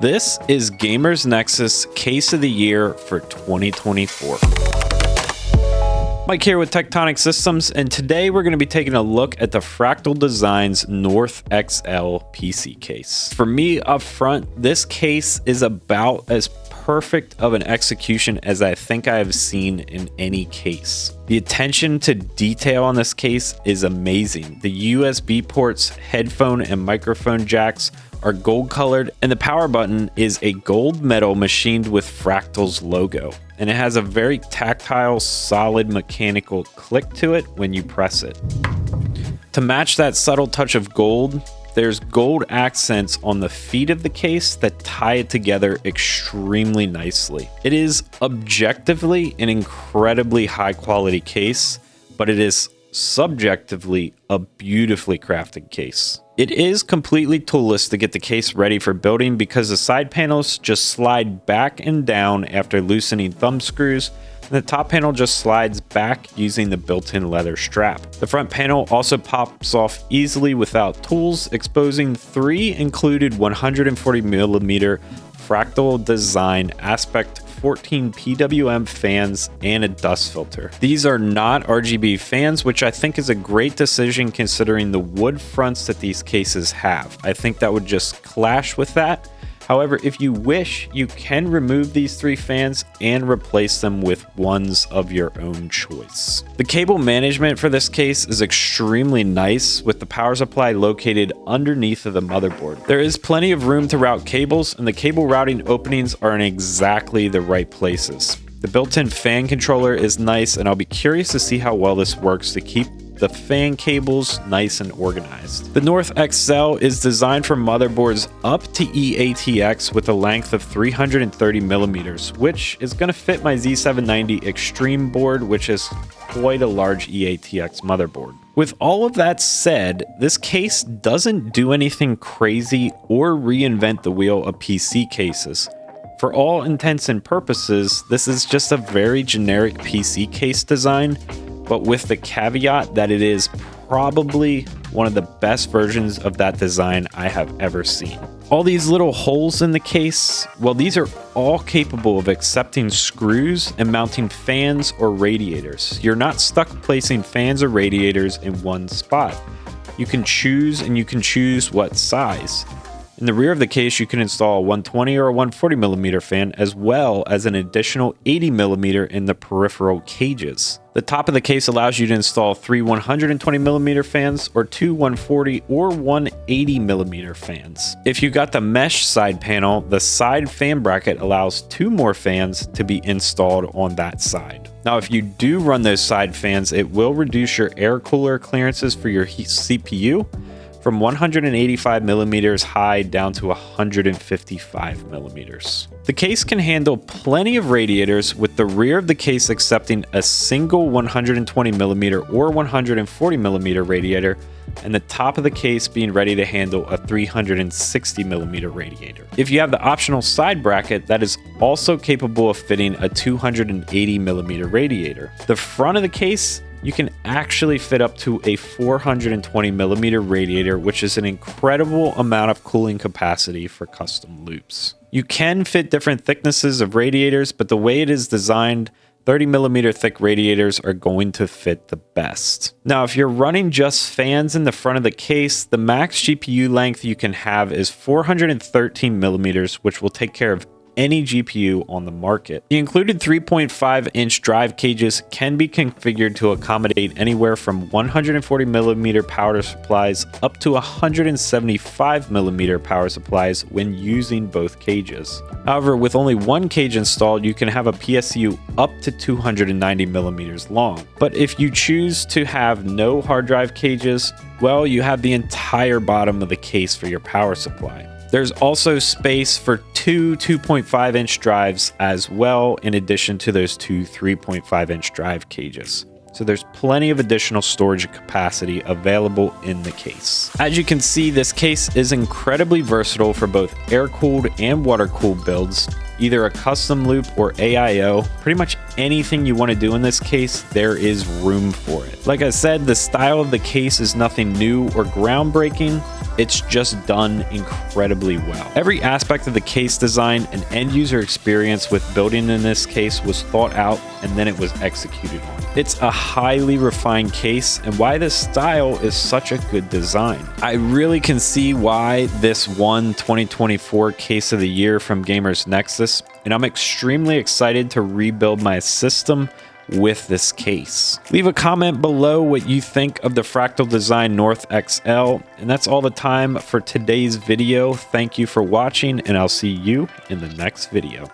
This is Gamers Nexus Case of the Year for 2024. Mike here with Tectonic Systems, and today we're going to be taking a look at the Fractal Design's North XL PC case. For me up front, this case is about as perfect of an execution as I think I have seen in any case. The attention to detail on this case is amazing. The USB ports, headphone and microphone jacks are gold colored, and the power button is a gold metal machined with Fractal's logo. And it has a very tactile, solid mechanical click to it when you press it. To match that subtle touch of gold, there's gold accents on the feet of the case that tie it together extremely nicely. It is objectively an incredibly high quality case, but it is subjectively a beautifully crafted case. It is completely toolless to get the case ready for building because the side panels just slide back and down after loosening thumb screws, and the top panel just slides back using the built-in leather strap. The front panel also pops off easily without tools, exposing 3 included 140mm Fractal Design Aspect 14 PWM fans and a dust filter. These are not RGB fans, which I think is a great decision considering the wood fronts that these cases have. I think that would just clash with that. However, if you wish, you can remove these 3 fans and replace them with ones of your own choice. The cable management for this case is extremely nice, with the power supply located underneath of the motherboard. There is plenty of room to route cables, and the cable routing openings are in exactly the right places. The built-in fan controller is nice, and I'll be curious to see how well this works to keep the fan cables nice and organized. The North XL is designed for motherboards up to eATX with a length of 330mm, which is going to fit my Z790 Extreme board, which is quite a large eATX motherboard. With all of that said, this case doesn't do anything crazy or reinvent the wheel of PC cases. For all intents and purposes, this is just a very generic PC case design, but with the caveat that it is probably one of the best versions of that design I have ever seen. All these little holes in the case, well, these are all capable of accepting screws and mounting fans or radiators. You're not stuck placing fans or radiators in one spot. You can choose, and you can choose what size. In the rear of the case, you can install a 120 or a 140mm fan, as well as an additional 80mm in the peripheral cages. The top of the case allows you to install 3 120mm fans or 2 140 or 180mm fans. If you got the mesh side panel, the side fan bracket allows 2 more fans to be installed on that side. Now, if you do run those side fans, it will reduce your air cooler clearances for your CPU from 185mm high down to 155mm. The case can handle plenty of radiators, with the rear of the case accepting a single 120mm or 140mm radiator, and the top of the case being ready to handle a 360mm radiator. If you have the optional side bracket, that is also capable of fitting a 280mm radiator. The front of the case, you can actually fit up to a 420mm radiator, which is an incredible amount of cooling capacity for custom loops. You can fit different thicknesses of radiators, but the way it is designed, 30mm thick radiators are going to fit the best. Now, if you're running just fans in the front of the case, the max GPU length you can have is 413mm, which will take care of any GPU on the market. The included 3.5-inch drive cages can be configured to accommodate anywhere from 140mm power supplies up to 175mm power supplies when using both cages. However, with only one cage installed, you can have a PSU up to 290mm long. But if you choose to have no hard drive cages, well, you have the entire bottom of the case for your power supply. There's also space for 2 2.5-inch drives as well, in addition to those 2 3.5-inch drive cages. So there's plenty of additional storage capacity available in the case. As you can see, this case is incredibly versatile for both air-cooled and water-cooled builds, either a custom loop or AIO. Pretty much anything you want to do in this case, there is room for it. Like I said, the style of the case is nothing new or groundbreaking. It's just done incredibly well. Every aspect of the case design and end user experience with building in this case was thought out and then it was executed on. It's a highly refined case and why this style is such a good design. I really can see why this won 2024 Case of the Year from Gamers Nexus, and I'm extremely excited to rebuild my system with this case. Leave a comment below what you think of the Fractal Design North XL, and that's all the time for today's video. Thank you for watching, and I'll see you in the next video.